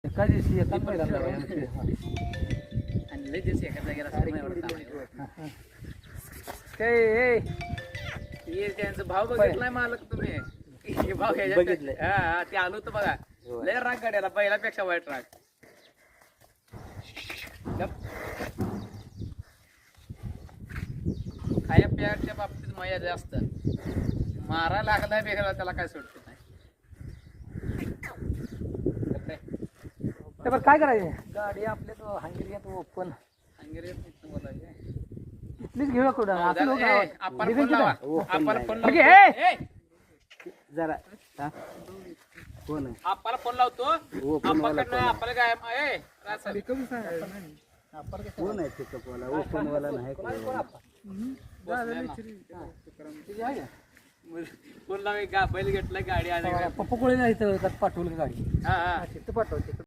एका दिवशी एका मैदानाला आणि लय दिवस एका जागेला असं नाही एवढं काम आहे. काय हे त्यांचं भाव बघितलाय मालक तुम्ही हे भाव ह्याच्यात- बघितलंय. हा ते आलो होतं बघा लय राग गाड्याला बैलापेक्षा वाईट राग खाया प्याच्या बाबतीत मजा जास्त मारा लागला बेगाला त्याला काय सुटत नाही बरं काय करायचं गाडी आपल्या तो हंगेरियात ओपन हंगेरी बोलायचे इथलीच घेऊया कुठं असं लोक आपण फोन लावा आपण फोन ओके, लावतो ए, जरा कोण आहे आपल्याला फोन लावतो आपल्याकडनं आपल्याला काय ए रासा. कोण आहे पिकअप वाला ओपन वाला नाही फोन लावे बैल घेतला गाडी आणि पप्पा कोळी नाही इथं पाठवलं गाडी हा हा तिथं पाठवते